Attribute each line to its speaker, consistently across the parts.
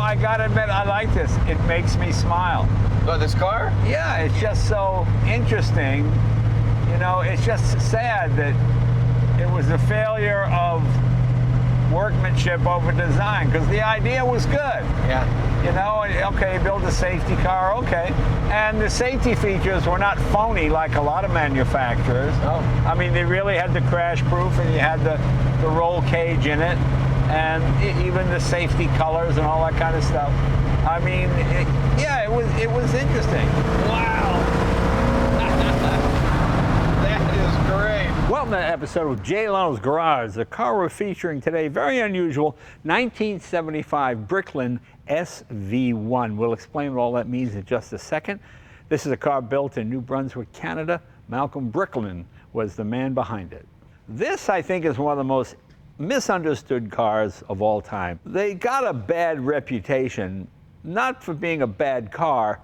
Speaker 1: I gotta admit, I like this. It makes me smile.
Speaker 2: But this car?
Speaker 1: Yeah, it's just so interesting. You know, it's just sad that it was a failure of workmanship over design, because the idea was good.
Speaker 2: Yeah.
Speaker 1: You know, okay, build a safety car, okay. And the safety features were not phony like a lot of manufacturers.
Speaker 2: Oh.
Speaker 1: I mean, they really had the crash proof, and you had the roll cage in it, and even the safety colors and all that kind of stuff. I mean, yeah, it was interesting.
Speaker 2: Wow. That is great.
Speaker 1: Welcome to the episode of Jay Leno's Garage. The car we're featuring today, very unusual, 1975 Bricklin SV-1. We'll explain what all that means in just a second. This is a car built in New Brunswick, Canada. Malcolm Bricklin was the man behind it. This, I think, is one of the most misunderstood cars of all time. They got a bad reputation, not for being a bad car,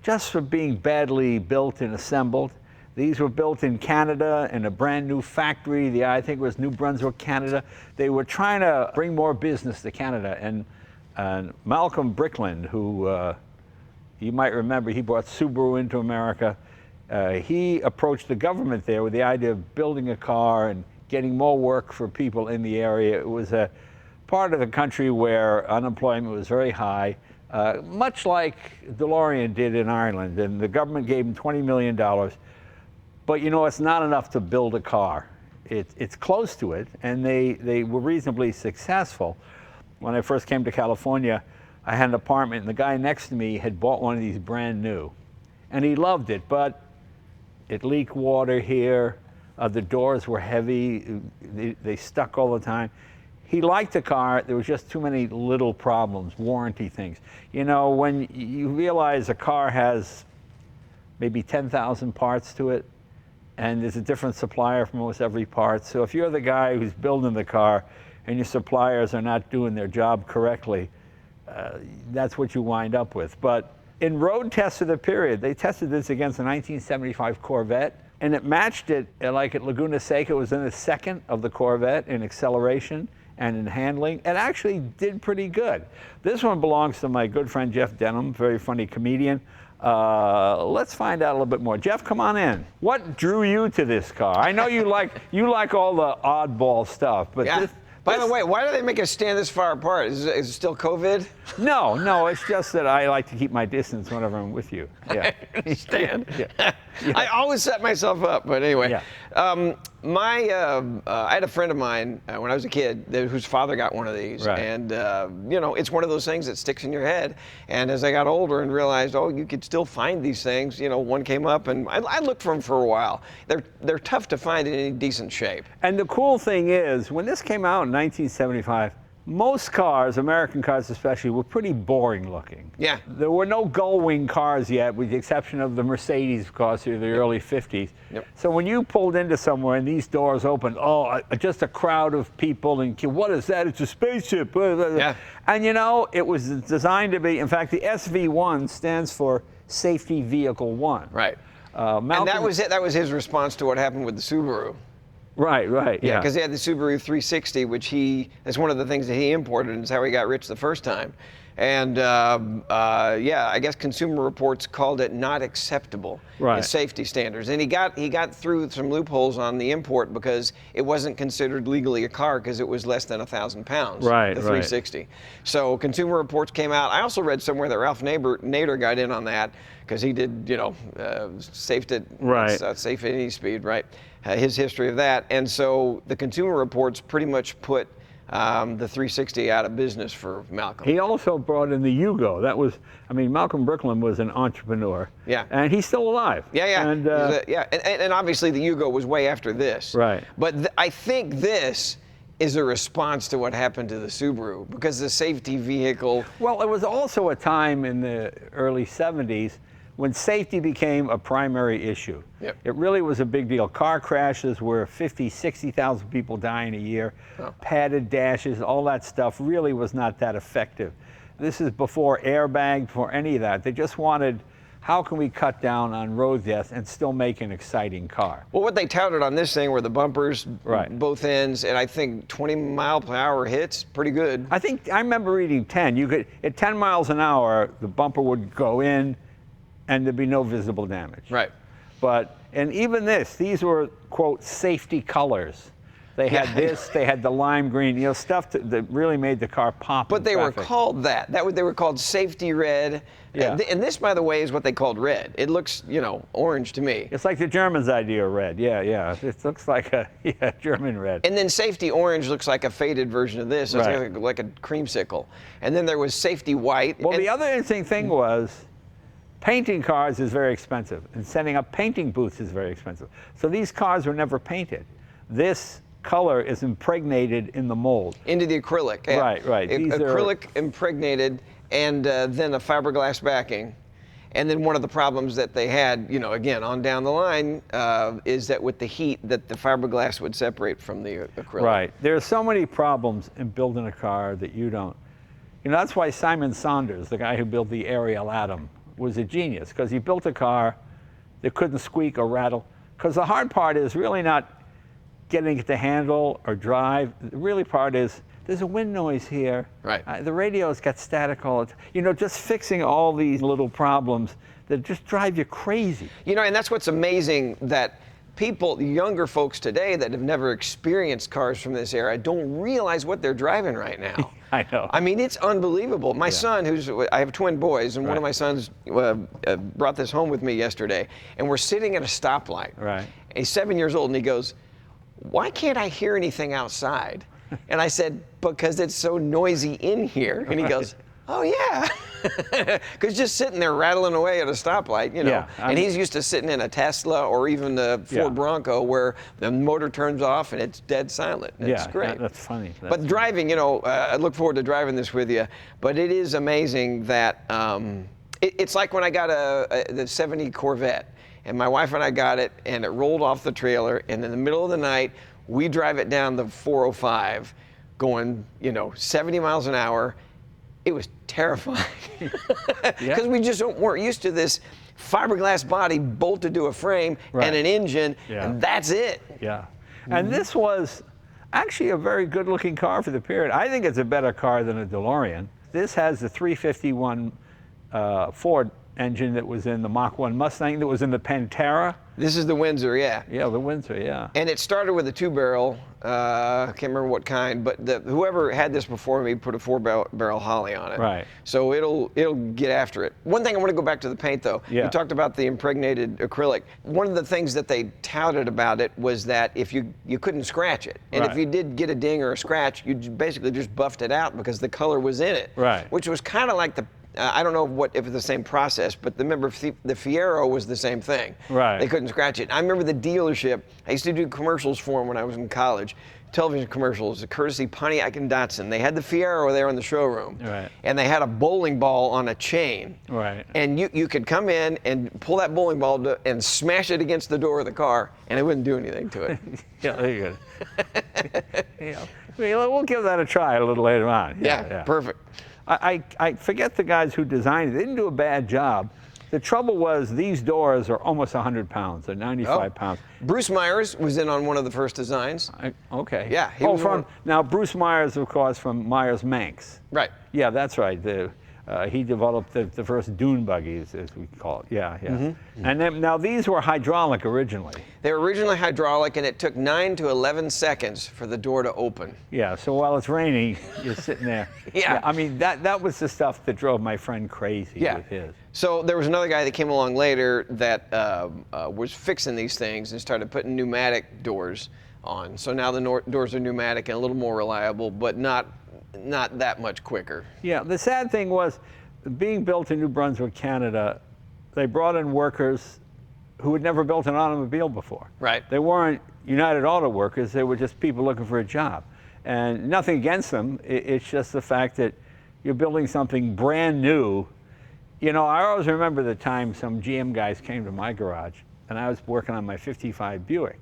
Speaker 1: just for being badly built and assembled. These were built in Canada in a brand new factory. I think it was New Brunswick, Canada. They were trying to bring more business to Canada. And Malcolm Bricklin, who you might remember, he brought Subaru into America. He approached the government there with the idea of building a car and getting more work for people in the area. It was a part of the country where unemployment was very high, much like DeLorean did in Ireland. And the government gave him $20 million. But you know, it's not enough to build a car. It's close to it, and they were reasonably successful. When I first came to California, I had an apartment, and the guy next to me had bought one of these brand new. And he loved it, but it leaked water here. The doors were heavy. They stuck all the time. He liked the car. There was just too many little problems, warranty things. You know, when you realize a car has maybe 10,000 parts to it, and there's a different supplier for almost every part. So if you're the guy who's building the car and your suppliers are not doing their job correctly, that's what you wind up with. But in road tests of the period, they tested this against a 1975 Corvette, and it matched it, like at Laguna Seca. It was in the second of the Corvette in acceleration and in handling. It actually did pretty good. This one belongs to my good friend Jeff Dunham, very funny comedian. Let's find out a little bit more. Jeff, come on in. What drew you to this car? I know you like all the oddball stuff, but
Speaker 2: yeah. By the way, why do they make us stand this far apart? Is it still COVID?
Speaker 1: No, it's just that I like to keep my distance whenever I'm with you. Yeah.
Speaker 2: I understand.
Speaker 1: Yeah.
Speaker 2: I always set myself up, but anyway.
Speaker 1: Yeah.
Speaker 2: I had a friend of mine when I was a kid whose father got one of these.
Speaker 1: Right.
Speaker 2: And, you know, it's one of those things that sticks in your head. And as I got older and realized, oh, you could still find these things, you know, one came up, and I looked for them for a while. They're tough to find in any decent shape.
Speaker 1: And the cool thing is, when this came out in 1975, most cars, American cars especially, were pretty boring looking.
Speaker 2: Yeah.
Speaker 1: There were no gull-wing cars yet, with the exception of the Mercedes cars through the early 50s.
Speaker 2: Yep.
Speaker 1: So when you pulled into somewhere and these doors opened, just a crowd of people, and what is that? It's a spaceship.
Speaker 2: Yeah.
Speaker 1: And you know, it was designed to be, in fact, the SV-1 stands for Safety Vehicle 1.
Speaker 2: Right.
Speaker 1: Malcolm,
Speaker 2: and that was it. That was his response to what happened with the Subaru.
Speaker 1: Right,
Speaker 2: Yeah, because he had the Subaru 360, which that's one of the things that he imported, and it's how he got rich the first time. And yeah, I guess Consumer Reports called it not acceptable in safety standards. And he got through some loopholes on the import because it wasn't considered legally a car because it was less than 1,000 pounds.
Speaker 1: Right,
Speaker 2: the 360. Right. So Consumer Reports came out. I also read somewhere that Ralph Nader got in on that because he did, you know, safe at any speed, right? His history of that. And so the Consumer Reports pretty much put the 360 out of business for Malcolm.
Speaker 1: He also brought in the Yugo. That was, I mean, Malcolm Bricklin was an entrepreneur.
Speaker 2: Yeah.
Speaker 1: And he's still alive.
Speaker 2: Yeah.
Speaker 1: And,
Speaker 2: and obviously the Yugo was way after this.
Speaker 1: Right.
Speaker 2: But I think this is a response to what happened to the Subaru, because the safety vehicle.
Speaker 1: Well, it was also a time in the early 70s when safety became a primary issue.
Speaker 2: Yep.
Speaker 1: It really was a big deal. Car crashes were 50, 60,000 people dying a year.
Speaker 2: Oh.
Speaker 1: Padded dashes, all that stuff really was not that effective. This is before airbag, before any of that. They just wanted how can we cut down on road deaths and still make an exciting car?
Speaker 2: Well, what they touted on this thing were the bumpers,
Speaker 1: right,
Speaker 2: both ends, and I think 20-mile-per-hour hits, pretty good.
Speaker 1: I think I remember reading 10. You could, at 10 miles an hour, the bumper would go in, and there'd be no visible damage.
Speaker 2: Right.
Speaker 1: But, and even this, these were, quote, safety colors. They had this, they had the lime green, stuff that really made the car pop.
Speaker 2: But they were called that. They were called safety red.
Speaker 1: Yeah.
Speaker 2: And this, by the way, is what they called red. It looks, orange to me.
Speaker 1: It's like the Germans' idea of red. Yeah. It looks like a German red.
Speaker 2: And then safety orange looks like a faded version of this. It's
Speaker 1: right.
Speaker 2: like a creamsicle. And then there was safety white.
Speaker 1: Well, the other interesting thing was, painting cars is very expensive, and setting up painting booths is very expensive. So these cars were never painted. This color is impregnated in the mold.
Speaker 2: Into the acrylic. Yeah.
Speaker 1: Right.
Speaker 2: Acrylic impregnated, and then a fiberglass backing. And then one of the problems that they had, again, on down the line, is that with the heat, that the fiberglass would separate from the acrylic.
Speaker 1: Right. There are so many problems in building a car that you don't. That's why Simon Saunders, the guy who built the Ariel Atom, was a genius, because he built a car that couldn't squeak or rattle. Because the hard part is really not getting it to handle or drive. The really part is there's a wind noise here.
Speaker 2: Right.
Speaker 1: The radio's got static all the time. Just fixing all these little problems that just drive you crazy.
Speaker 2: And that's what's amazing, that people, younger folks today that have never experienced cars from this era, don't realize what they're driving right now.
Speaker 1: I know.
Speaker 2: I mean, it's unbelievable. My son, I have twin boys, and one of my sons brought this home with me yesterday, and we're sitting at a stoplight.
Speaker 1: Right.
Speaker 2: And he's 7 years old, and he goes, "Why can't I hear anything outside?" And I said, "Because it's so noisy in here." And he goes, "Oh yeah," because just sitting there rattling away at a stoplight,
Speaker 1: Yeah,
Speaker 2: and he's used to sitting in a Tesla or even the Ford Bronco where the motor turns off and it's dead silent. It's great.
Speaker 1: That's funny.
Speaker 2: But driving, I look forward to driving this with you. But it is amazing that it's like when I got the 70 Corvette, and my wife and I got it, and it rolled off the trailer, and in the middle of the night, we drive it down the 405, going 70 miles an hour. It was terrifying, because we just weren't used to this fiberglass body bolted to a frame and an engine, and that's it.
Speaker 1: Yeah, and this was actually a very good-looking car for the period. I think it's a better car than a DeLorean. This has the 351 Ford engine that was in the Mach 1 Mustang, that was in the Pantera.
Speaker 2: This is the Windsor, yeah.
Speaker 1: Yeah, the Windsor, yeah.
Speaker 2: And it started with a 2-barrel, I can't remember what kind, but whoever had this before me put a 4-barrel Holly on it.
Speaker 1: Right.
Speaker 2: So it'll get after it. One thing I want to go back to the paint, though.
Speaker 1: Yeah.
Speaker 2: You talked about the impregnated acrylic. One of the things that they touted about it was that if you couldn't scratch it, and if you did get a ding or a scratch, you basically just buffed it out because the color was in it.
Speaker 1: Right.
Speaker 2: Which was kind of like I don't know if it's the same process, but remember the Fiero was the same thing.
Speaker 1: Right.
Speaker 2: They couldn't scratch it. I remember the dealership. I used to do commercials for them when I was in college. Television commercials, courtesy Pontiac and Datsun. They had the Fiero there in the showroom.
Speaker 1: Right.
Speaker 2: And they had a bowling ball on a chain.
Speaker 1: Right.
Speaker 2: And you could come in and pull that bowling ball and smash it against the door of the car, and it wouldn't do anything to it.
Speaker 1: Yeah, there you go. We'll give that a try a little later on.
Speaker 2: Yeah, perfect.
Speaker 1: I forget the guys who designed it. They didn't do a bad job. The trouble was these doors are almost 100 pounds. They're 95 pounds.
Speaker 2: Bruce Myers was in on one of the first designs.
Speaker 1: Okay.
Speaker 2: Yeah.
Speaker 1: Now Bruce Myers, of course, from Myers Manx.
Speaker 2: Right.
Speaker 1: Yeah, that's right. He developed the first dune buggies, as we call it. Yeah. And then now these were hydraulic originally.
Speaker 2: They were originally hydraulic, and it took 9 to 11 seconds for the door to open.
Speaker 1: Yeah. So while it's raining, you're sitting there.
Speaker 2: Yeah.
Speaker 1: I mean, that was the stuff that drove my friend crazy with his.
Speaker 2: So there was another guy that came along later that was fixing these things and started putting pneumatic doors on. So now the doors are pneumatic and a little more reliable, but not that much quicker.
Speaker 1: Yeah, the sad thing was, being built in New Brunswick, Canada, they brought in workers who had never built an automobile before.
Speaker 2: Right.
Speaker 1: They weren't United Auto Workers, they were just people looking for a job. And nothing against them, it's just the fact that you're building something brand new. I always remember the time some GM guys came to my garage, and I was working on my 55 Buick,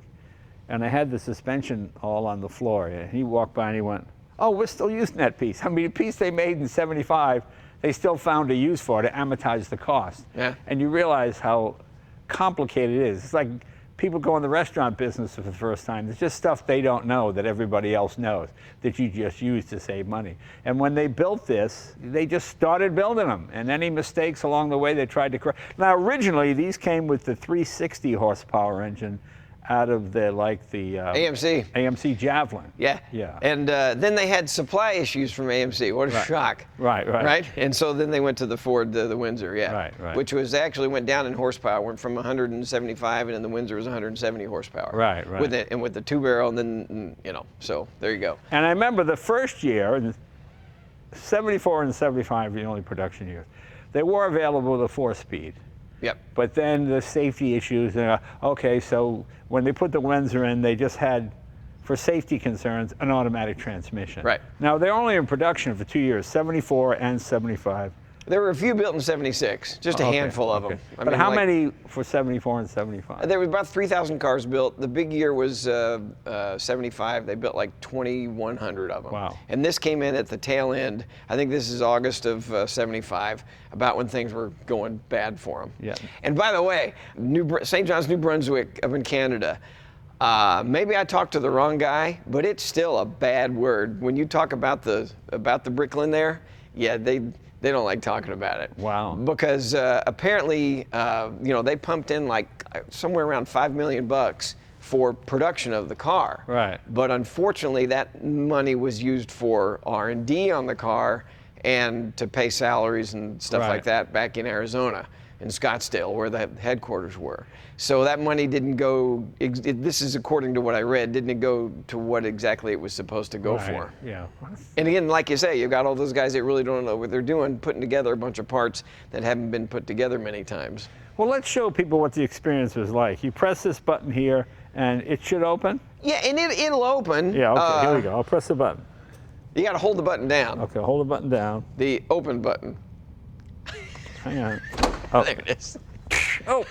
Speaker 1: and I had the suspension all on the floor, and he walked by and he went, "Oh, we're still using that piece." I mean, a piece they made in '75 they still found a use for it to amortize the cost.
Speaker 2: Yeah.
Speaker 1: And you realize how complicated it is. It's like people go in the restaurant business for the first time. There's just stuff they don't know that everybody else knows that you just use to save money. And when they built this, they just started building them. And any mistakes along the way, they tried to correct. Now, originally, these came with the 360 horsepower engine out of the AMC Javelin.
Speaker 2: Yeah.
Speaker 1: Yeah.
Speaker 2: And then they had supply issues from AMC. What a shock.
Speaker 1: Right.
Speaker 2: Right. And so then they went to the Ford, the Windsor. Yeah.
Speaker 1: Right.
Speaker 2: Which was actually went down in horsepower, went from 175, and then the Windsor was 170 horsepower.
Speaker 1: Right.
Speaker 2: With the 2-barrel, and then so there you go.
Speaker 1: And I remember the first year, 74 and 75 were the only production years. They were available with a 4-speed.
Speaker 2: Yep.
Speaker 1: But then the safety issues, okay, so when they put the Windsor in, they just had, for safety concerns, an automatic transmission.
Speaker 2: Right.
Speaker 1: Now, they're only in production for 2 years, 74 and 75.
Speaker 2: There were a few built in 76, just a handful of them.
Speaker 1: But how many for 74 and 75?
Speaker 2: There were about 3,000 cars built. The big year was 75. They built like 2,100 of them.
Speaker 1: Wow.
Speaker 2: And this came in at the tail end. I think this is August of 75, about when things were going bad for them.
Speaker 1: Yeah.
Speaker 2: And by the way, St. John's, New Brunswick up in Canada, maybe I talked to the wrong guy, but it's still a bad word. When you talk about the Bricklin there, yeah, they don't like talking about it.
Speaker 1: Wow.
Speaker 2: Because apparently, they pumped in like somewhere around $5 million for production of the car.
Speaker 1: Right.
Speaker 2: But unfortunately, that money was used for R&D on the car and to pay salaries and stuff like that back in Arizona, in Scottsdale, where the headquarters were. So that money didn't go, this is according to what I read, didn't go to what exactly it was supposed to go for.
Speaker 1: Yeah.
Speaker 2: And again, like you say, you've got all those guys that really don't know what they're doing, putting together a bunch of parts that haven't been put together many times.
Speaker 1: Well, let's show people what the experience was like. You press this button here, and it should open?
Speaker 2: Yeah, and it'll open.
Speaker 1: Yeah, okay, here we go. I'll press the button.
Speaker 2: You got to hold the button down.
Speaker 1: Okay, hold the button down.
Speaker 2: The open button.
Speaker 1: Hang on. Oh.
Speaker 2: There it is.
Speaker 1: Oh.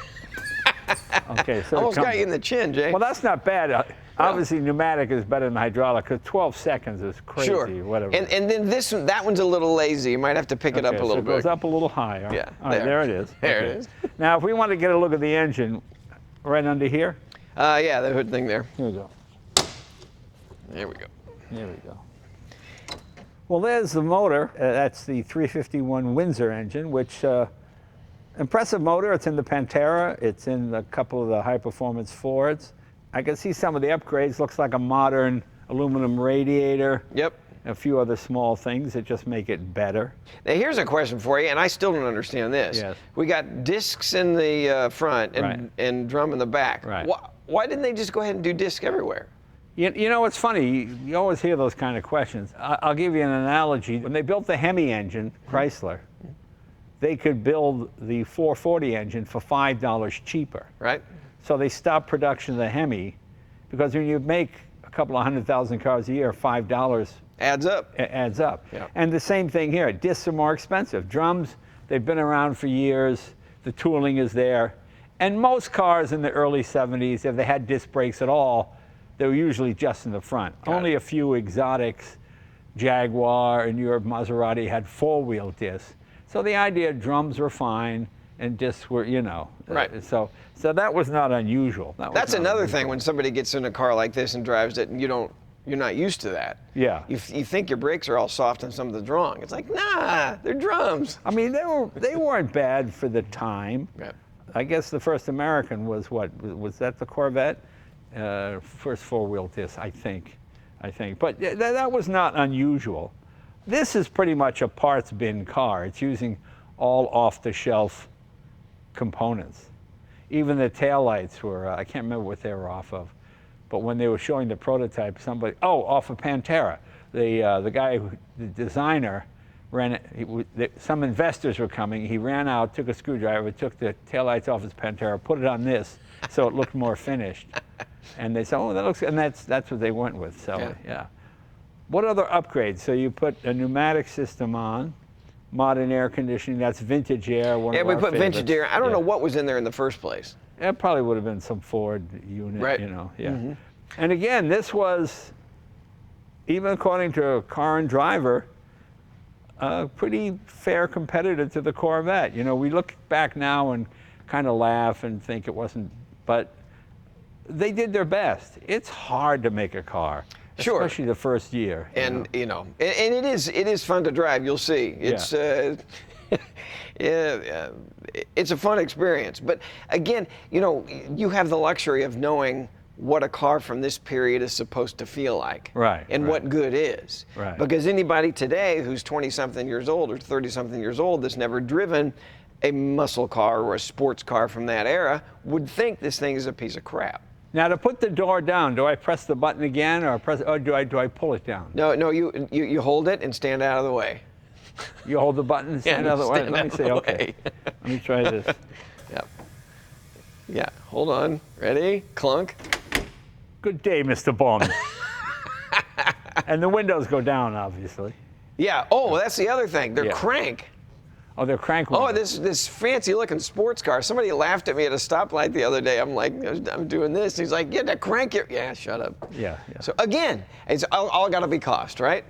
Speaker 1: Okay, so
Speaker 2: almost got you in the chin, Jay.
Speaker 1: Well, that's not bad. Obviously, pneumatic is better than hydraulic because 12 seconds is crazy.
Speaker 2: Sure.
Speaker 1: Whatever.
Speaker 2: And then that one's a little lazy. You might have to pick it up a little
Speaker 1: so it
Speaker 2: bit.
Speaker 1: goes up a little higher.
Speaker 2: Yeah.
Speaker 1: All right, there it is.
Speaker 2: There it is.
Speaker 1: Now, if we want to get a look at the engine, right under here.
Speaker 2: Yeah, the hood thing there.
Speaker 1: Here we go.
Speaker 2: There we go.
Speaker 1: There we go. Well, there's the motor. That's the 351 Windsor engine, which impressive motor. It's in the Pantera. It's in a couple of the high-performance Fords. I can see some of the upgrades. Looks like a modern aluminum radiator.
Speaker 2: Yep.
Speaker 1: A few other small things that just make it better.
Speaker 2: Now, here's a question for you, and I still don't understand this.
Speaker 1: Yes.
Speaker 2: We got discs in the front and drum in the back.
Speaker 1: Right.
Speaker 2: Why didn't they just go ahead and do disc everywhere?
Speaker 1: You know, it's funny. You always hear those kind of questions. I'll give you an analogy. When they built the Hemi engine, Chrysler, they could build the 440 engine for $5 cheaper.
Speaker 2: Right.
Speaker 1: So they stopped production of the Hemi because when you make a couple of 100,000 cars a year, $5
Speaker 2: adds up.
Speaker 1: Adds up.
Speaker 2: Yeah.
Speaker 1: And the same thing here. Discs are more expensive. Drums, they've been around for years. The tooling is there. And most cars in the early 70s, if they had disc brakes at all, they were usually just in the front. Only a few exotics, Jaguar and Europe Maserati had 4-wheel discs. So the idea drums were fine and discs were,
Speaker 2: Right.
Speaker 1: So that was not unusual.
Speaker 2: That's another thing when somebody gets in a car like this and drives it and you're not used to that.
Speaker 1: Yeah.
Speaker 2: You think your brakes are all soft and something's wrong. It's like, nah, they're drums.
Speaker 1: I mean, they weren't bad for the time.
Speaker 2: Yeah.
Speaker 1: I guess the first American was what? Was that the Corvette? First 4-wheel disc, I think. But that was not unusual. This is pretty much a parts bin car. It's using all off-the-shelf components. Even the taillights were, I can't remember what they were off of, but when they were showing the prototype, off of Pantera. The guy, the designer, some investors were coming. He ran out, took a screwdriver, took the taillights off his Pantera, put it on this so it looked more finished. And they said, oh, that looks good. And that's what they went with. So, yeah. What other upgrades? So you put a pneumatic system on, modern air conditioning, that's vintage air.
Speaker 2: We put vintage air. I don't know what was in there in the first place.
Speaker 1: It probably would have been some Ford unit,
Speaker 2: right.
Speaker 1: Yeah. Mm-hmm. And again, this was, even according to Car and Driver, a pretty fair competitor to the Corvette. You know, we look back now and kind of laugh and think it wasn't, but they did their best. It's hard to make a car,
Speaker 2: sure,
Speaker 1: especially the first year.
Speaker 2: And you know, and it is fun to drive. You'll see. It's it's a fun experience. But again, you know, you have the luxury of knowing what a car from this period is supposed to feel like,
Speaker 1: right,
Speaker 2: and what good is.
Speaker 1: Right.
Speaker 2: Because anybody today who's 20-something years old or 30-something years old that's never driven a muscle car or a sports car from that era would think this thing is a piece of crap.
Speaker 1: Now, to put the door down, do I press the button again, or do I pull it down?
Speaker 2: No, you hold it and stand out of the way.
Speaker 1: You hold the button and stand out of the way? Let me see, okay. Let me try this.
Speaker 2: Yep. Yeah, hold on. Ready? Clunk.
Speaker 1: Good day, Mr. Bond. And the windows go down, obviously.
Speaker 2: Yeah, oh, that's the other thing. They're crank.
Speaker 1: Oh, they're crank windows.
Speaker 2: Oh, this fancy-looking sports car. Somebody laughed at me at a stoplight the other day. I'm like, I'm doing this. He's like, yeah, to crank it. Yeah, shut up.
Speaker 1: Yeah.
Speaker 2: So again, it's all got to be cost, right?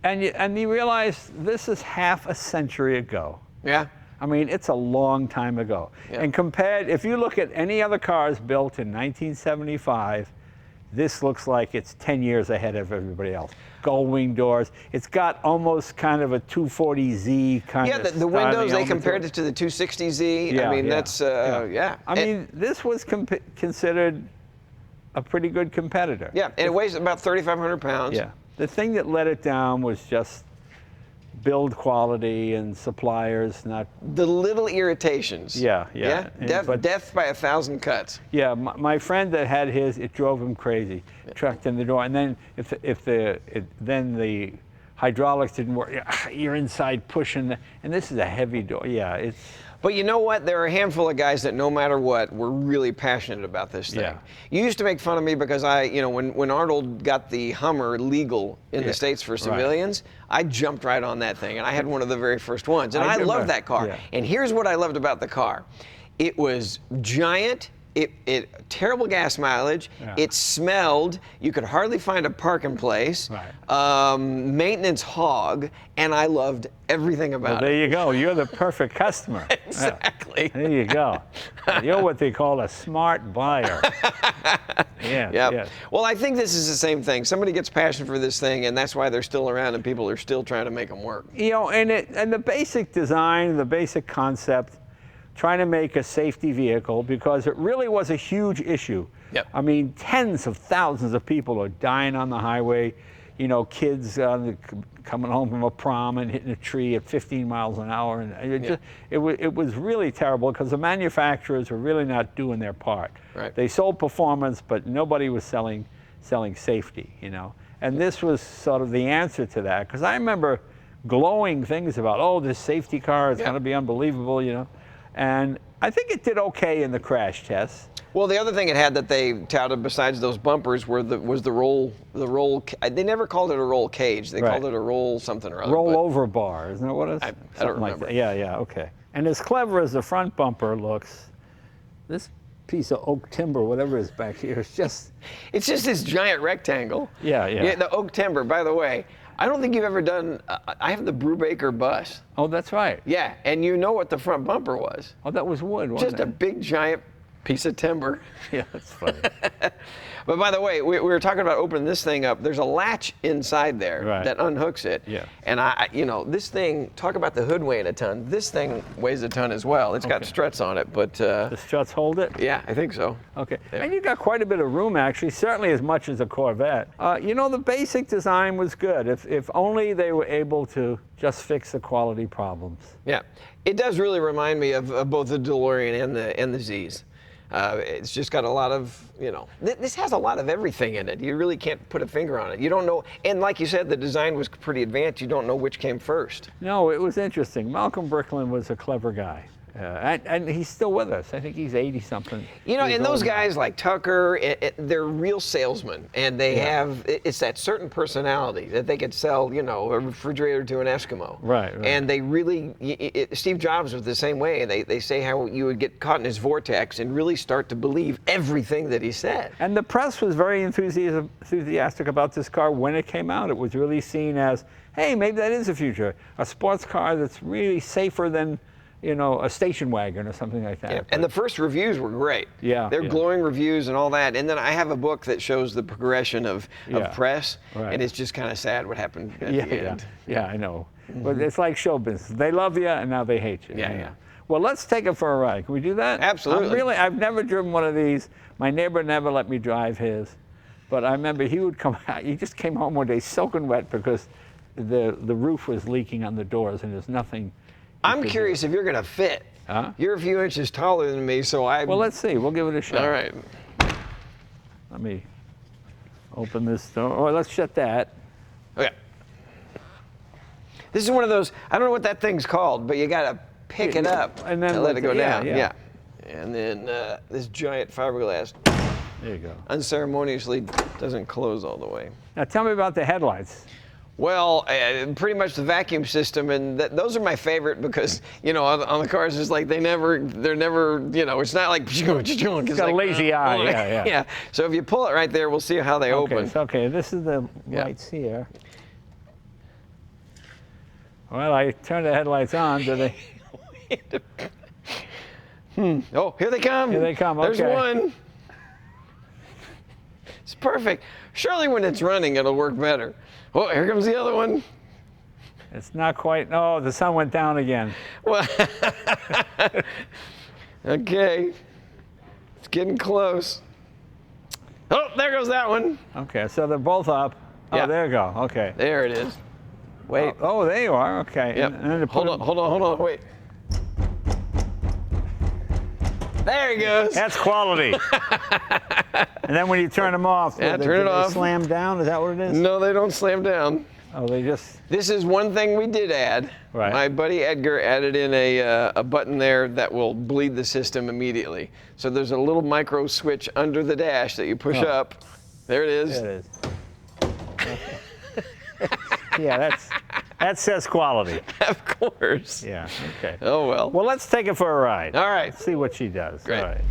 Speaker 1: And you realize this is half a century ago.
Speaker 2: Yeah.
Speaker 1: I mean, it's a long time ago.
Speaker 2: Yeah.
Speaker 1: And compared, if you look at any other cars built in 1975, this looks like it's 10 years ahead of everybody else. Gold wing doors. It's got almost kind of a 240Z kind of.
Speaker 2: Yeah, the windows, they compared it to the 260Z.
Speaker 1: Yeah,
Speaker 2: I mean, that's, yeah.
Speaker 1: I mean, this was considered a pretty good competitor.
Speaker 2: Yeah, and it weighs about 3,500 pounds.
Speaker 1: Yeah. The thing that let it down was just build quality and suppliers not.
Speaker 2: The little irritations.
Speaker 1: Yeah.
Speaker 2: Death by 1,000 cuts.
Speaker 1: Yeah, my friend that had his, it drove him crazy. Trucked in the door, and then then the hydraulics didn't work, you're inside pushing, and this is a heavy door. Yeah, it's.
Speaker 2: But you know what? There are a handful of guys that no matter what were really passionate about this thing.
Speaker 1: Yeah.
Speaker 2: You used to make fun of me because when Arnold got the Hummer legal in the States for civilians, I jumped right on that thing, and I had one of the very first ones, and I loved that car.
Speaker 1: Yeah.
Speaker 2: And here's what I loved about the car. It was giant. It terrible gas mileage.
Speaker 1: Yeah.
Speaker 2: It smelled. You could hardly find a parking place.
Speaker 1: Right.
Speaker 2: Maintenance hog, and I loved everything about
Speaker 1: There you go. You're the perfect customer.
Speaker 2: Exactly.
Speaker 1: Yeah. There you go. You're what they call a smart buyer. Yeah.
Speaker 2: Well, I think this is the same thing. Somebody gets passion for this thing, and that's why they're still around, and people are still trying to make them work.
Speaker 1: You know, and the basic design, the basic concept, trying to make a safety vehicle, because it really was a huge issue.
Speaker 2: Yep.
Speaker 1: I mean, tens of thousands of people are dying on the highway. You know, kids coming home from a prom and hitting a tree at 15 miles an hour, and it was really terrible because the manufacturers were really not doing their part.
Speaker 2: Right.
Speaker 1: They sold performance, but nobody was selling safety. You know, and this was sort of the answer to that, because I remember glowing things about, oh, this safety car is going to be unbelievable. You know. And I think it did okay in the crash tests.
Speaker 2: Well, the other thing it had that they touted besides those bumpers was the roll. They never called it a roll cage. They called it a roll something or other.
Speaker 1: Roll over bar, isn't that what it is?
Speaker 2: I don't remember.
Speaker 1: Like that. Yeah, okay. And as clever as the front bumper looks, this piece of oak timber, whatever is back here, is just.
Speaker 2: It's just this giant rectangle.
Speaker 1: Yeah.
Speaker 2: The oak timber, by the way. I don't think you've ever done, I have the Brubaker bus.
Speaker 1: Oh, that's right.
Speaker 2: Yeah, and you know what the front bumper was.
Speaker 1: Oh, that was wood, wasn't it?
Speaker 2: Just a big, giant piece of timber.
Speaker 1: Yeah, that's funny.
Speaker 2: But by the way, we were talking about opening this thing up. There's a latch inside there that unhooks it.
Speaker 1: Yeah.
Speaker 2: And this thing, talk about the hood weighing a ton. This thing weighs a ton as well. It's got struts on it, but.
Speaker 1: The struts hold it?
Speaker 2: Yeah, I think so.
Speaker 1: Okay.
Speaker 2: Yeah.
Speaker 1: And you got quite a bit of room, actually, certainly as much as a Corvette. You know, the basic design was good. If only they were able to just fix the quality problems.
Speaker 2: Yeah. It does really remind me of both the DeLorean and the Z's. It's just got a lot of, this has a lot of everything in it. You really can't put a finger on it. You don't know, and like you said, the design was pretty advanced. You don't know which came first.
Speaker 1: No, it was interesting. Malcolm Bricklin was a clever guy. And he's still with us. I think he's 80-something.
Speaker 2: You know, and those guys like Tucker, they're real salesmen, and they have, it's that certain personality that they could sell, you know, a refrigerator to an Eskimo.
Speaker 1: Right.
Speaker 2: And they really, Steve Jobs was the same way. They say how you would get caught in his vortex and really start to believe everything that he said.
Speaker 1: And the press was very enthusiastic about this car when it came out. It was really seen as, hey, maybe that is the future. A sports car that's really safer than, you know, a station wagon or something like that.
Speaker 2: Yeah. And the first reviews were great.
Speaker 1: Yeah.
Speaker 2: They're glowing reviews and all that. And then I have a book that shows the progression of press, and it's just kind of sad what happened at the end.
Speaker 1: Yeah, I know. But it's like show business. They love you, and now they hate you.
Speaker 2: Yeah.
Speaker 1: Well, let's take it for a ride. Can we do that?
Speaker 2: Absolutely.
Speaker 1: I've never driven one of these. My neighbor never let me drive his. But I remember he would come out. He just came home one day soaking wet because the roof was leaking on the doors, and there's nothing.
Speaker 2: I'm curious if you're going to fit.
Speaker 1: Huh?
Speaker 2: You're a few inches taller than me, so I...
Speaker 1: Well, let's see. We'll give it a shot.
Speaker 2: All right.
Speaker 1: Let me open this door. Oh, let's shut that.
Speaker 2: Okay. This is one of those, I don't know what that thing's called, but you got to pick it up
Speaker 1: and then
Speaker 2: let it go down.
Speaker 1: Yeah.
Speaker 2: And then this giant fiberglass
Speaker 1: There you go.
Speaker 2: unceremoniously doesn't close all the way.
Speaker 1: Now tell me about the headlights.
Speaker 2: Well, pretty much the vacuum system, and those are my favorite because, you know, on the cars, it's like they're never, you know, it's not like it's
Speaker 1: It's got
Speaker 2: like,
Speaker 1: a lazy eye,
Speaker 2: yeah. So if you pull it right there, we'll see how they open.
Speaker 1: Okay, this is the lights here. Well, I turned the headlights on. Do they?
Speaker 2: Oh, here they come.
Speaker 1: Here they come. Okay.
Speaker 2: There's one. It's perfect. Surely when it's running, it'll work better. Oh, here comes the other one.
Speaker 1: It's not quite. Oh, the sun went down again.
Speaker 2: Well, okay. It's getting close. Oh, there goes that one.
Speaker 1: Okay, so they're both up. Oh,
Speaker 2: Yeah.
Speaker 1: there you go. Okay.
Speaker 2: There it is. Wait.
Speaker 1: Oh, there you are. Okay.
Speaker 2: Yep.
Speaker 1: And then
Speaker 2: Hold on. Wait. There he goes.
Speaker 1: That's quality. And then when you turn them off,
Speaker 2: turn it
Speaker 1: they
Speaker 2: off.
Speaker 1: slam down? Is that what it is?
Speaker 2: No, they don't slam down.
Speaker 1: Oh, they just...
Speaker 2: This is one thing we did add.
Speaker 1: Right.
Speaker 2: My buddy Edgar added in a button there that will bleed the system immediately. So there's a little micro switch under the dash that you push up. There it is.
Speaker 1: There it is. Yeah, that says quality.
Speaker 2: Of course.
Speaker 1: Yeah, okay.
Speaker 2: Oh, well.
Speaker 1: Well, let's take it for a ride.
Speaker 2: All right.
Speaker 1: Let's see what she does.
Speaker 2: Great.
Speaker 1: All right.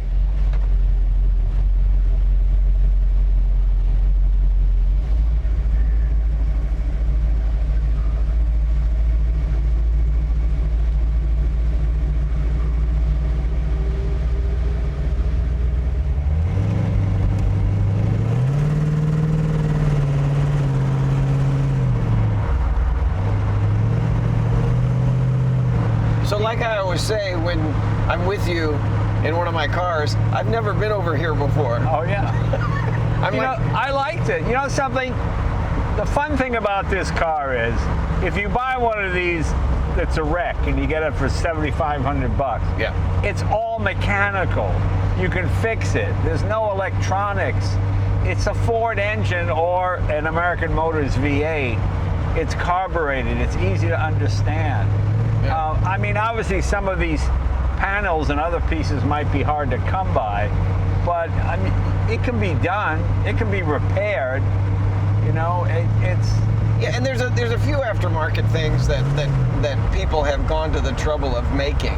Speaker 2: So like I always say when I'm with you in one of my cars, I've never been over here before.
Speaker 1: Oh, yeah. I liked it. You know something? The fun thing about this car is if you buy one of these that's a wreck and you get it for $7,500,
Speaker 2: yeah,
Speaker 1: it's all mechanical. You can fix it. There's no electronics. It's a Ford engine or an American Motors V8. It's carbureted. It's easy to understand.
Speaker 2: Yeah.
Speaker 1: I mean, obviously, some of these panels and other pieces might be hard to come by, but I mean, it can be done. It can be repaired. You know, it's.
Speaker 2: Yeah, and there's a few aftermarket things that people have gone to the trouble of making.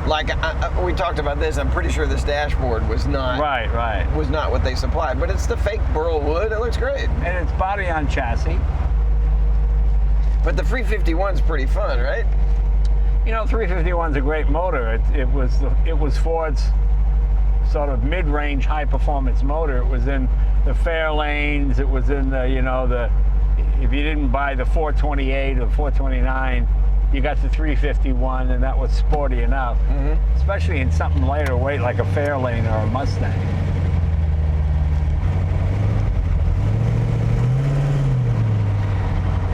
Speaker 2: Like we talked about this. I'm pretty sure this dashboard was not
Speaker 1: right.
Speaker 2: Was not what they supplied, but it's the fake burl wood. It looks great.
Speaker 1: And it's body on chassis.
Speaker 2: But the 351's pretty fun, right?
Speaker 1: You know, 351's a great motor. It was Ford's sort of mid-range high-performance motor. It was in the Fairlanes. It was in the, you know, if you didn't buy the 428 or 429, you got the 351, and that was sporty enough, especially in something lighter weight like a Fairlane or a Mustang.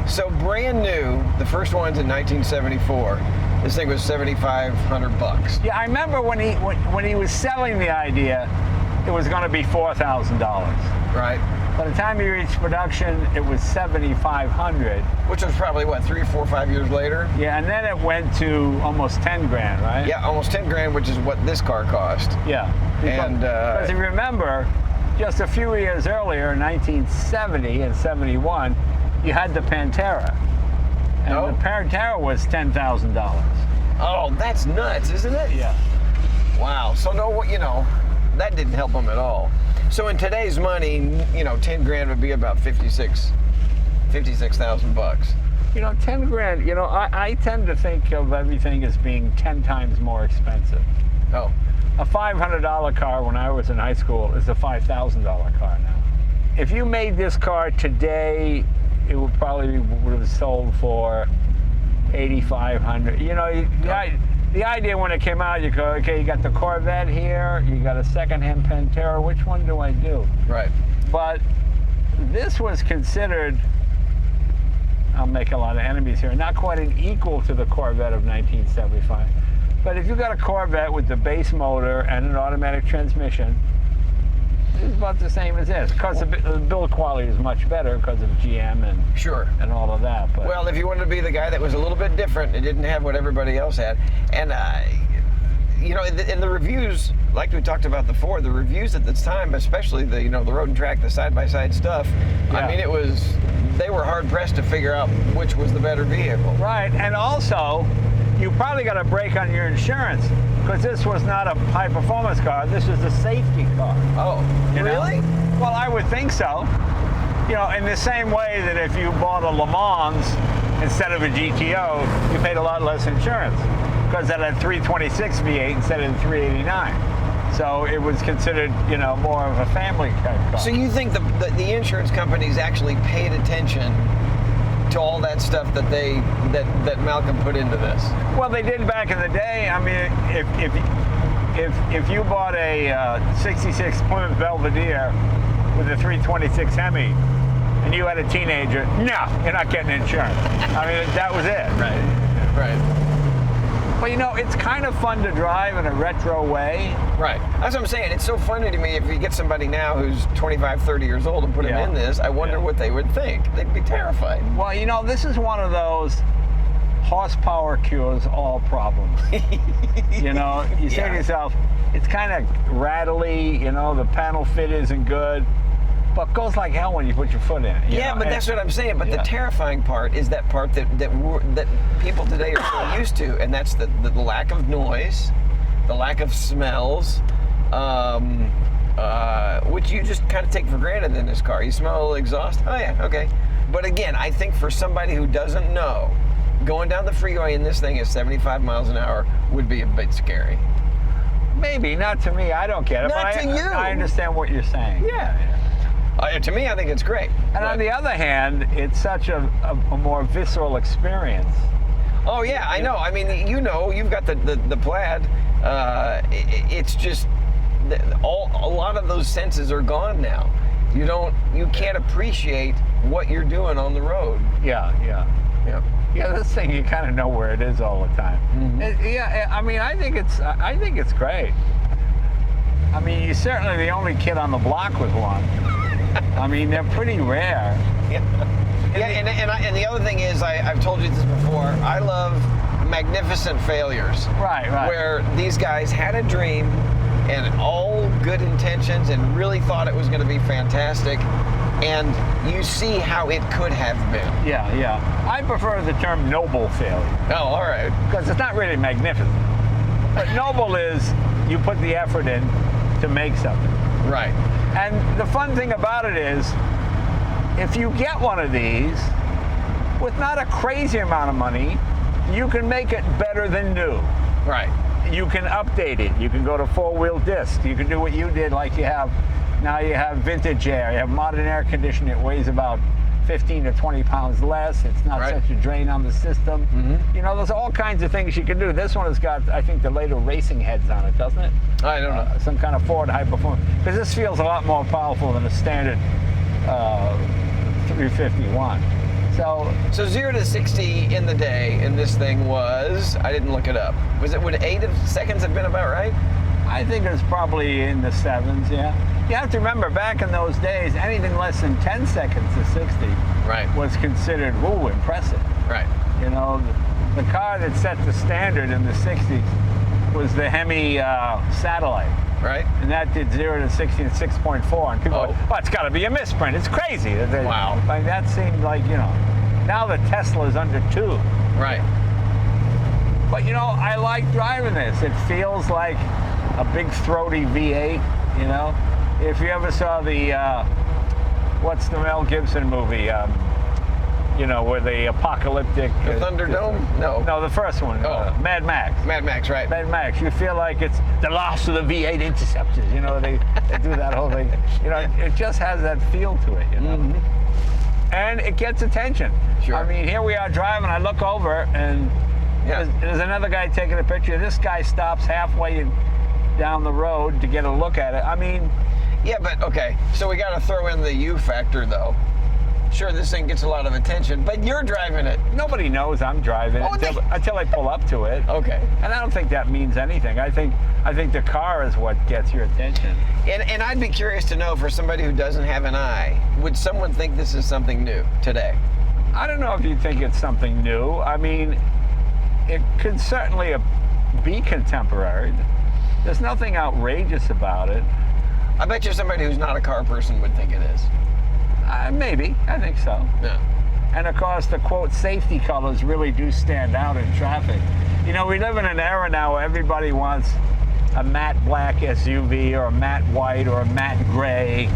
Speaker 2: So brand new, the first one's in 1974. This thing was $7,500.
Speaker 1: Yeah, I remember when he was selling the idea, it was going to be $4,000.
Speaker 2: Right.
Speaker 1: By the time you reached production, it was 7,500.
Speaker 2: Which was probably, what, 3, 4, 5 years later?
Speaker 1: Yeah, and then it went to almost 10 grand, right?
Speaker 2: Yeah, almost 10 grand, which is what this car cost.
Speaker 1: Yeah. Because if you remember, just a few years earlier, in 1970 and 71, you had the Pantera. And the Pantera was $10,000.
Speaker 2: Oh, that's nuts, isn't it?
Speaker 1: Yeah.
Speaker 2: Wow. So no, you know, that didn't help them at all. So in today's money, you know, 10 grand would be about 56,000 bucks.
Speaker 1: You know, 10 grand, you know, I tend to think of everything as being 10 times more expensive.
Speaker 2: Oh.
Speaker 1: A $500 car when I was in high school is a $5,000 car now. If you made this car today, it would probably would have sold for $8,500. You know, the idea when it came out, you go, okay, you got the Corvette here, you got a second-hand Pantera, which one do I do?
Speaker 2: Right.
Speaker 1: But this was considered, I'll make a lot of enemies here, not quite an equal to the Corvette of 1975. But if you got a Corvette with the base motor and an automatic transmission, it's about the same as this. Because the build quality is much better because of GM and and all of that. But
Speaker 2: well, if you wanted to be the guy that was a little bit different and didn't have what everybody else had, and you know, in the reviews, like we talked about before, the reviews at the time, especially the the road and track, the side-by-side stuff. I mean, they were hard pressed to figure out which was the better vehicle.
Speaker 1: Right, and also, you probably got a break on your insurance because this was not a high-performance car. This was a safety car.
Speaker 2: Oh, really?
Speaker 1: Well, I would think so. You know, in the same way that if you bought a Le Mans instead of a GTO, you paid a lot less insurance because that had 326 V8 instead of the 389. So it was considered, you know, more of a family type car.
Speaker 2: So you think the insurance companies actually paid attention to all that stuff that that Malcolm put into this?
Speaker 1: Well, they did back in the day. I mean, if you bought a 66 Plymouth Belvedere with a 326 Hemi and you had a teenager, no, you're not getting insurance. I mean, that was it.
Speaker 2: Right. Right.
Speaker 1: But you know, it's kind of fun to drive in a retro way.
Speaker 2: Right. That's what I'm saying. It's so funny to me if you get somebody now who's 25, 30 years old and put them in this, I wonder what they would think. They'd be terrified.
Speaker 1: Well, you know, this is one of those horsepower cures all problems. You know, you say to yourself, it's kind of rattly, you know, the panel fit isn't good, but goes like hell when you put your foot in it.
Speaker 2: Yeah, but that's what I'm saying. But the terrifying part is that part that people today are so used to, and that's the lack of noise, the lack of smells, which you just kind of take for granted in this car. You smell exhaust. Oh yeah, okay. But again, I think for somebody who doesn't know, going down the freeway in this thing at 75 miles an hour would be a bit scary.
Speaker 1: Maybe, not to me. I don't get it.
Speaker 2: Not to you.
Speaker 1: I understand what you're saying.
Speaker 2: Yeah. To me, I think it's great.
Speaker 1: And on the other hand, it's such a more visceral experience.
Speaker 2: Oh yeah, I know. I mean, you know, you've got the Plaid. It's just a lot of those senses are gone now. You can't appreciate what you're doing on the road.
Speaker 1: Yeah. Yeah, this thing, you kind of know where it is all the time. Mm-hmm. I mean, I think it's great. I mean, you're certainly the only kid on the block with one. I mean, they're pretty rare.
Speaker 2: And the other thing is, I've told you this before, I love magnificent failures.
Speaker 1: Right.
Speaker 2: Where these guys had a dream and all good intentions and really thought it was going to be fantastic, and you see how it could have been.
Speaker 1: Yeah. I prefer the term noble failure.
Speaker 2: Oh, all right.
Speaker 1: Because it's not really magnificent. But noble is you put the effort in to make something.
Speaker 2: Right.
Speaker 1: And the fun thing about it is, if you get one of these, with not a crazy amount of money, you can make it better than new.
Speaker 2: Right.
Speaker 1: You can update it. You can go to four-wheel disc. You can do what you did, like you have vintage air. You have modern air conditioning. It weighs about 15 to 20 pounds less. It's not such a drain on the system. Mm-hmm. You know, there's all kinds of things you can do. This one has got, I think, the later racing heads on it, doesn't it?
Speaker 2: I don't know.
Speaker 1: Some kind of Ford high performance. Because this feels a lot more powerful than a standard 351. So
Speaker 2: 0 to 60 in the day in this thing was, I didn't look it up. Would 8 seconds have been about right?
Speaker 1: I think it's probably in the 7s, yeah. You have to remember, back in those days, anything less than 10 seconds to 60 was considered, ooh, impressive.
Speaker 2: Right.
Speaker 1: You know, the car that set the standard in the 60s was the Hemi Satellite.
Speaker 2: Right.
Speaker 1: And that did 0 to 60 in 6.4. And people were, well, it's got to be a misprint. It's crazy.
Speaker 2: Wow.
Speaker 1: Like, that seemed like, you know, now the Tesla's under 2.
Speaker 2: Right.
Speaker 1: But, you know, I like driving this. It feels like a big throaty V8, you know. If you ever saw the, what's the Mel Gibson movie? You know, where the apocalyptic...
Speaker 2: The Thunderdome? No.
Speaker 1: No, the first one.
Speaker 2: Oh.
Speaker 1: Mad Max.
Speaker 2: Mad Max, right.
Speaker 1: Mad Max. You feel like it's the last of the V8 interceptors. You know, they do that whole thing. You know, it just has that feel to it, you know. Mm-hmm. And it gets attention.
Speaker 2: Sure.
Speaker 1: I mean, here we are driving. I look over, and there's another guy taking a picture. This guy stops halfway down the road to get a look at it. I mean...
Speaker 2: Yeah, but, okay, so we got to throw in the you factor, though. Sure, this thing gets a lot of attention, but you're driving it.
Speaker 1: Nobody knows I'm driving until I pull up to it.
Speaker 2: Okay.
Speaker 1: And I don't think that means anything. I think the car is what gets your attention.
Speaker 2: And I'd be curious to know, for somebody who doesn't have an eye, would someone think this is something new today?
Speaker 1: I don't know if you think it's something new. I mean, it could certainly be contemporary. There's nothing outrageous about it.
Speaker 2: I bet you somebody who's not a car person would think it is.
Speaker 1: Maybe. I think so.
Speaker 2: Yeah.
Speaker 1: And of course, the quote safety colors really do stand out in traffic. You know, we live in an era now where everybody wants a matte black SUV or a matte white or a matte gray.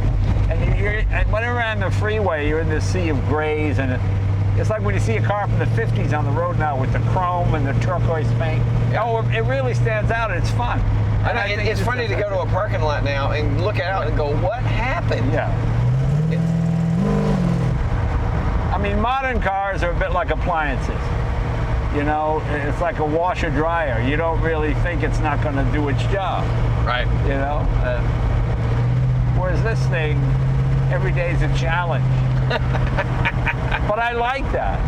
Speaker 1: And whenever on the freeway, you're in this sea of grays, and it's like when you see a car from the 50s on the road now with the chrome and the turquoise paint. Oh, it really stands out. It's fun.
Speaker 2: And I think it's funny to go to a parking lot now and look out and go, what happened?
Speaker 1: Yeah. I mean, modern cars are a bit like appliances. You know, it's like a washer dryer. You don't really think it's not going to do its job.
Speaker 2: Right.
Speaker 1: You know? Whereas this thing, every day is a challenge. But I like that.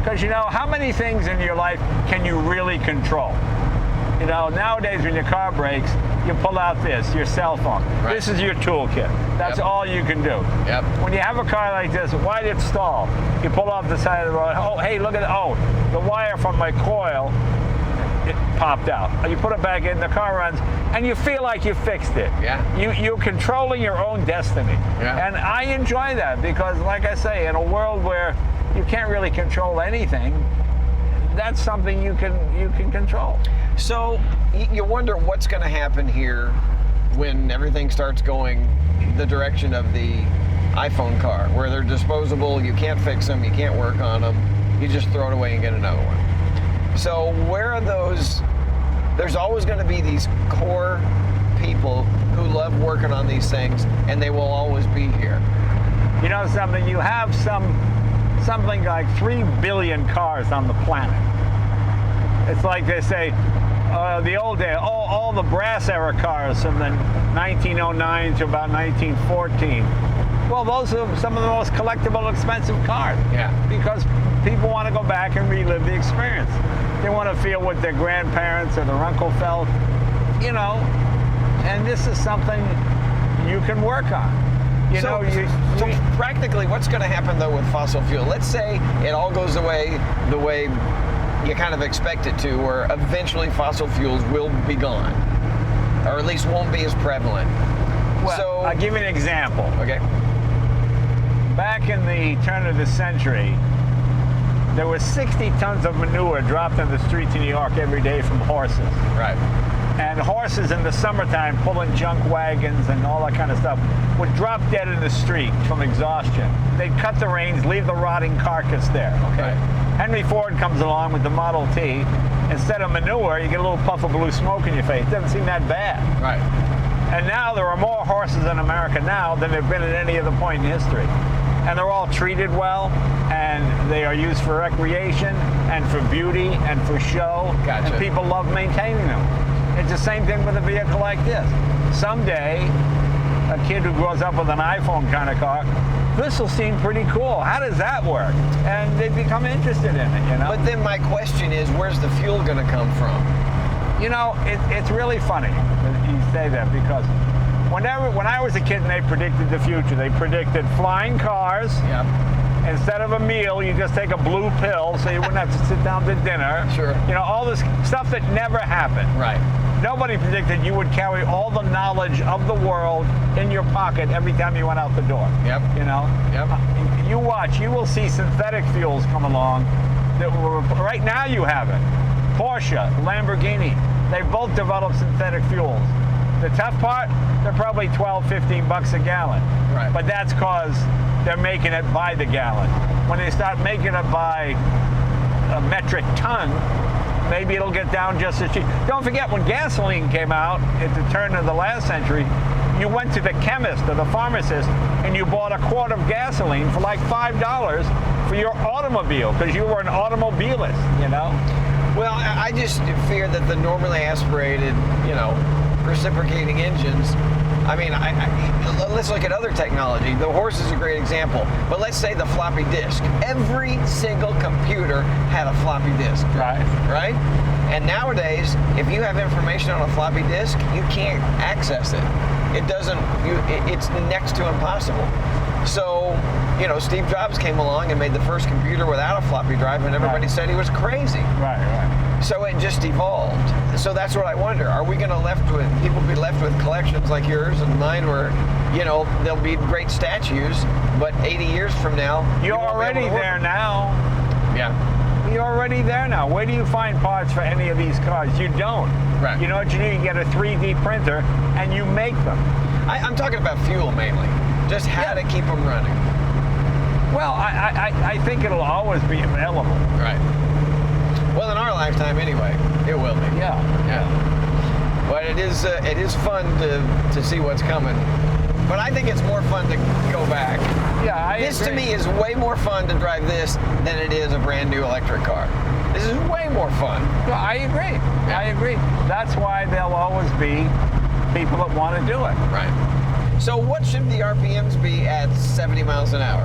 Speaker 1: Because, you know, how many things in your life can you really control? You know, nowadays when your car breaks, you pull out your cell phone.
Speaker 2: Right.
Speaker 1: This is your toolkit. That's all you can do.
Speaker 2: Yep.
Speaker 1: When you have a car like this, why did it stall? You pull off the side of the road. Oh, hey, look at it. Oh, the wire from my coil, it popped out. You put it back in, the car runs, and you feel like you fixed it.
Speaker 2: Yeah.
Speaker 1: You're controlling your own destiny.
Speaker 2: Yeah.
Speaker 1: And I enjoy that because, like I say, in a world where you can't really control anything, that's something you can control.
Speaker 2: So you wonder what's going to happen here when everything starts going the direction of the iPhone car, where they're disposable, you can't fix them, you can't work on them, you just throw it away and get another one. So where are those? There's always going to be these core people who love working on these things, and they will always be here.
Speaker 1: You know something? You have something like 3 billion cars on the planet. It's like they say, the old day, all the brass era cars from the 1909 to about 1914. Well, those are some of the most collectible, expensive cars.
Speaker 2: Yeah.
Speaker 1: Because people want to go back and relive the experience. They want to feel what their grandparents or their uncle felt, you know. And this is something you can work on. So
Speaker 2: practically, what's going to happen though with fossil fuel? Let's say it all goes away the way you kind of expect it to, where eventually fossil fuels will be gone, or at least won't be as prevalent.
Speaker 1: Well,
Speaker 2: so
Speaker 1: I'll give you an example.
Speaker 2: Okay.
Speaker 1: Back in the turn of the century, there was 60 tons of manure dropped on the streets of New York every day from horses.
Speaker 2: Right.
Speaker 1: And horses in the summertime pulling junk wagons and all that kind of stuff would drop dead in the street from exhaustion. They'd cut the reins, leave the rotting carcass there. Okay.
Speaker 2: Right.
Speaker 1: Henry Ford comes along with the Model T. Instead of manure, you get a little puff of blue smoke in your face. It doesn't seem that bad.
Speaker 2: Right.
Speaker 1: And now there are more horses in America now than there have been at any other point in history. And they're all treated well, and they are used for recreation and for beauty and for show.
Speaker 2: Gotcha.
Speaker 1: And people love maintaining them. It's the same thing with a vehicle like this. Someday, a kid who grows up with an iPhone kind of car, this will seem pretty cool. How does that work? And they become interested in it, you know?
Speaker 2: But then my question is, where's the fuel going to come from?
Speaker 1: You know, it's really funny that you say that, because when I was a kid and they predicted the future, they predicted flying cars.
Speaker 2: Yep.
Speaker 1: Instead of a meal, you just take a blue pill so you wouldn't have to sit down to dinner.
Speaker 2: Sure.
Speaker 1: You know, all this stuff that never happened.
Speaker 2: Right.
Speaker 1: Nobody predicted you would carry all the knowledge of the world in your pocket every time you went out the door.
Speaker 2: Yep.
Speaker 1: You know?
Speaker 2: Yep.
Speaker 1: You watch, you will see synthetic fuels come along that right now you have it. Porsche, Lamborghini, they both developed synthetic fuels. The tough part, they're probably 12, 15 bucks a gallon.
Speaker 2: Right.
Speaker 1: But that's because they're making it by the gallon. When they start making it by a metric ton, maybe it'll get down just as cheap. Don't forget, when gasoline came out at the turn of the last century, you went to the chemist or the pharmacist and you bought a quart of gasoline for like $5 for your automobile because you were an automobilist, you know?
Speaker 2: Well, I just fear that the normally aspirated, you know, reciprocating engines, I mean, let's look at other technology. The horse is a great example, but let's say the floppy disk. Every single computer had a floppy disk.
Speaker 1: Right.
Speaker 2: Right? And nowadays, if you have information on a floppy disk, you can't access it. It doesn't, it's next to impossible. So, you know, Steve Jobs came along and made the first computer without a floppy drive, and everybody said he was crazy.
Speaker 1: Right, right.
Speaker 2: So it just evolved. So that's what I wonder. Are we going to people be left with collections like yours and mine where, you know, there'll be great statues, but 80 years from now,
Speaker 1: you're already there now.
Speaker 2: Yeah.
Speaker 1: You're already there now. Where do you find parts for any of these cars? You don't.
Speaker 2: Right.
Speaker 1: You know what you need? You get a 3D printer and you make them.
Speaker 2: I'm talking about fuel mainly. Just how to keep them running.
Speaker 1: Well, I think it'll always be available.
Speaker 2: Right. Well, in our lifetime anyway, it will be.
Speaker 1: Yeah.
Speaker 2: Yeah. But it is fun to see what's coming. But I think it's more fun to go back.
Speaker 1: Yeah,
Speaker 2: This to me is way more fun to drive this than it is a brand new electric car. This is way more fun.
Speaker 1: Well, I agree.
Speaker 2: Yeah.
Speaker 1: I agree. That's why there'll always be people that want to do it.
Speaker 2: Right. So what should the RPMs be at 70 miles an hour?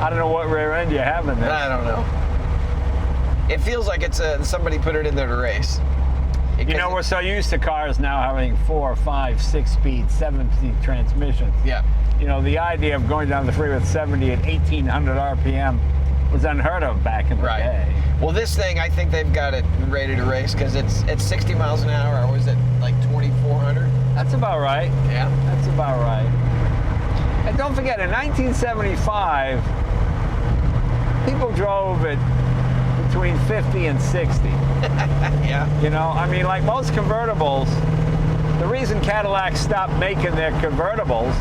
Speaker 1: I don't know what rear end you have in there.
Speaker 2: I don't know. It feels like it's somebody put it in there to race.
Speaker 1: You know, we're so used to cars now having 4, 5, 6-speed, 7-speed transmissions.
Speaker 2: Yeah.
Speaker 1: You know, the idea of going down the freeway with 70 at 1,800 RPM was unheard of back in the day.
Speaker 2: Well, this thing, I think they've got it ready to race because it's at 60 miles an hour, or was it like 2,400?
Speaker 1: That's about right.
Speaker 2: Yeah.
Speaker 1: That's about right. And don't forget, in 1975, people drove at between 50 and 60.
Speaker 2: Yeah.
Speaker 1: You know, I mean, like most convertibles, the reason Cadillac stopped making their convertibles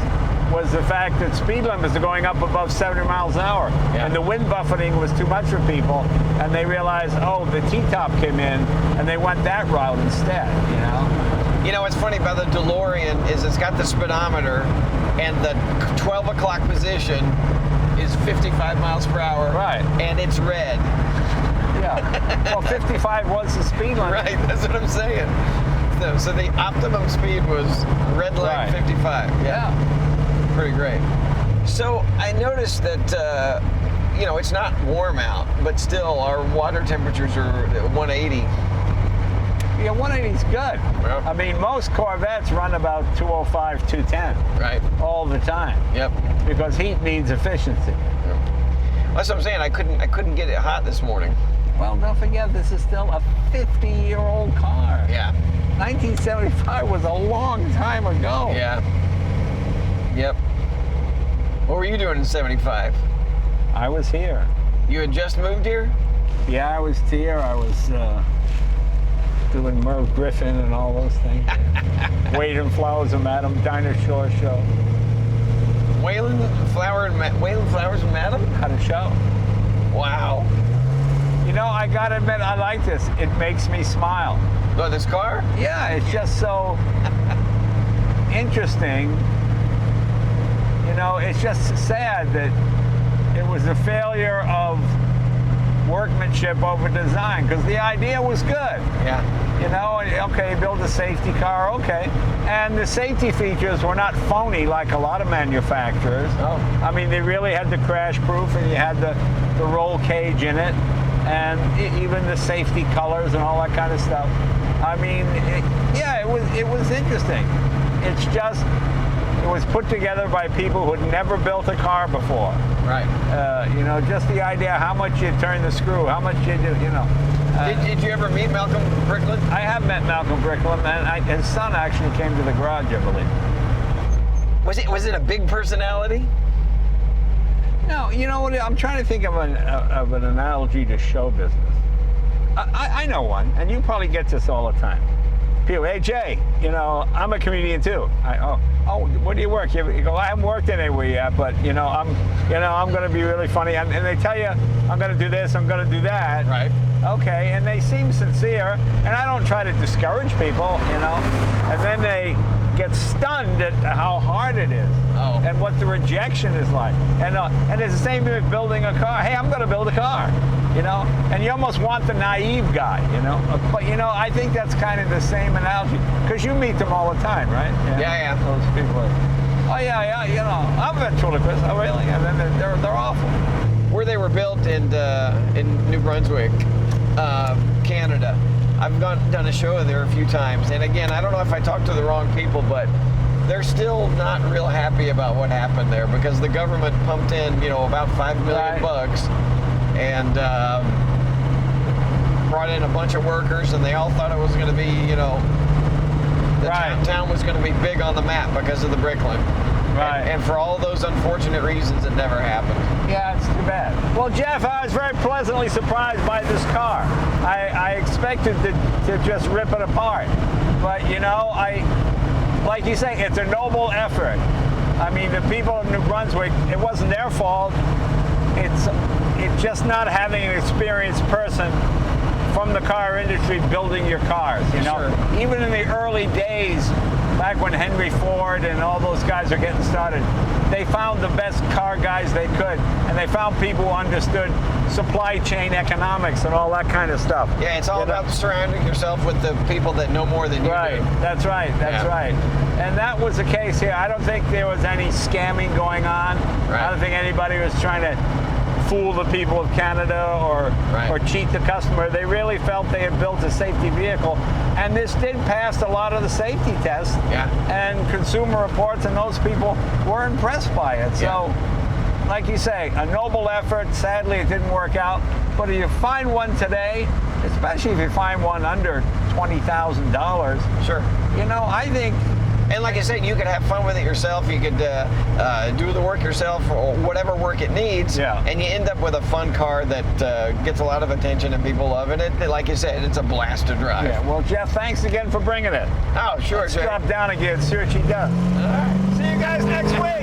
Speaker 1: was the fact that speed limits are going up above 70 miles an hour.
Speaker 2: Yeah.
Speaker 1: And the wind buffeting was too much for people, and they realized, oh, the T-top came in, and they went that route instead, you know?
Speaker 2: You know, what's funny about the DeLorean is it's got the speedometer, and the 12 o'clock position is 55 miles per hour.
Speaker 1: Right.
Speaker 2: And it's red.
Speaker 1: Yeah. Well, 55 was the speed limit.
Speaker 2: Right, that's what I'm saying. So the optimum speed was red line 55.
Speaker 1: Yeah.
Speaker 2: Pretty great. So I noticed that, you know, it's not warm out, but still our water temperatures are 180.
Speaker 1: Yeah, 180 is good.
Speaker 2: Yeah.
Speaker 1: I mean, most Corvettes run about 205, 210.
Speaker 2: Right.
Speaker 1: All the time.
Speaker 2: Yep.
Speaker 1: Because heat needs efficiency.
Speaker 2: Yep. That's what I'm saying. I couldn't get it hot this morning.
Speaker 1: Well, don't forget, this is still a 50-year-old car.
Speaker 2: Yeah.
Speaker 1: 1975 was a long time ago.
Speaker 2: Yeah. Yep. What were you doing in 75?
Speaker 1: I was here.
Speaker 2: You had just moved here?
Speaker 1: Yeah, I was here. I was doing Merv Griffin and all those things. Wade and Flowers and Madam, Dinah Shore show.
Speaker 2: Wayland Flowers and Madam?
Speaker 1: Had a show.
Speaker 2: Wow.
Speaker 1: You know, I gotta admit, I like this. It makes me smile.
Speaker 2: Oh, this car?
Speaker 1: Yeah, it's just so interesting. You know, it's just sad that it was a failure of workmanship over design, because the idea was good.
Speaker 2: Yeah.
Speaker 1: You know, okay, build a safety car, okay. And the safety features were not phony like a lot of manufacturers.
Speaker 2: Oh.
Speaker 1: I mean, they really had the crash proof, and you had the roll cage in it, and even the safety colors and all that kind of stuff. I mean, it was interesting. It's just it was put together by people who had never built a car before.
Speaker 2: Right.
Speaker 1: You know, just the idea how much you turn the screw, how much you do, you know.
Speaker 2: Did you ever meet Malcolm Bricklin?
Speaker 1: I have met Malcolm Bricklin, and his son actually came to the garage, I believe.
Speaker 2: Was it a big personality?
Speaker 1: No, you know what? I'm trying to think of an analogy to show business. I know one, and you probably get this all the time. People, hey Jay, you know, I'm a comedian too. Oh, where do you work? You go, I haven't worked anywhere yet, but you know, I'm going to be really funny. And they tell you, I'm going to do this, I'm going to do that.
Speaker 2: Right.
Speaker 1: Okay, and they seem sincere, and I don't try to discourage people, you know. And then they get stunned at how hard it is, and what the rejection is like. And it's the same thing with building a car. Hey, I'm going to build a car. You know, and you almost want the naive guy, you know. But you know, I think that's kind of the same analogy because you meet them all the time, right?
Speaker 2: Yeah.
Speaker 1: Those people. Oh yeah, you know, I'm a ventriloquist. Oh really? And then they're awful.
Speaker 2: Where they were built in New Brunswick, Canada. I've done a show there a few times, and again, I don't know if I talked to the wrong people, but they're still not real happy about what happened there because the government pumped in, you know, about $5 million bucks. And brought in a bunch of workers, and they all thought it was going to be, you know, the town was going to be big on the map because of the Bricklin.
Speaker 1: Right.
Speaker 2: And for all those unfortunate reasons, it never happened.
Speaker 1: Yeah, it's too bad. Well, Jeff, I was very pleasantly surprised by this car. I expected to just rip it apart. But, you know, like you say, it's a noble effort. I mean, the people of New Brunswick, it wasn't their fault. It's just not having an experienced person from the car industry building your cars, you know.
Speaker 2: Sure.
Speaker 1: Even in the early days, back when Henry Ford and all those guys are getting started, they found the best car guys they could, and they found people who understood supply chain economics and all that kind of stuff.
Speaker 2: Yeah, it's all about surrounding yourself with the people that know more than you do.
Speaker 1: That's right. And that was the case here. I don't think there was any scamming going on.
Speaker 2: Right.
Speaker 1: I don't think anybody was trying to fool the people of Canada or cheat the customer. They really felt they had built a safety vehicle, and this did pass a lot of the safety tests.
Speaker 2: Yeah.
Speaker 1: And Consumer Reports and those people were impressed by it. So, like you say, a noble effort. Sadly, it didn't work out. But if you find one today, especially if you find one under $20,000,
Speaker 2: sure.
Speaker 1: You know, I think.
Speaker 2: And like I said, you could have fun with it yourself. You could do the work yourself, or whatever work it needs, and you end up with a fun car that gets a lot of attention and people love it. Like you said, it's a blast to drive.
Speaker 1: Yeah. Well, Jeff, thanks again for bringing it.
Speaker 2: Oh, sure.
Speaker 1: Let's drop down again, see what she does.
Speaker 2: All right.
Speaker 1: See you guys next week.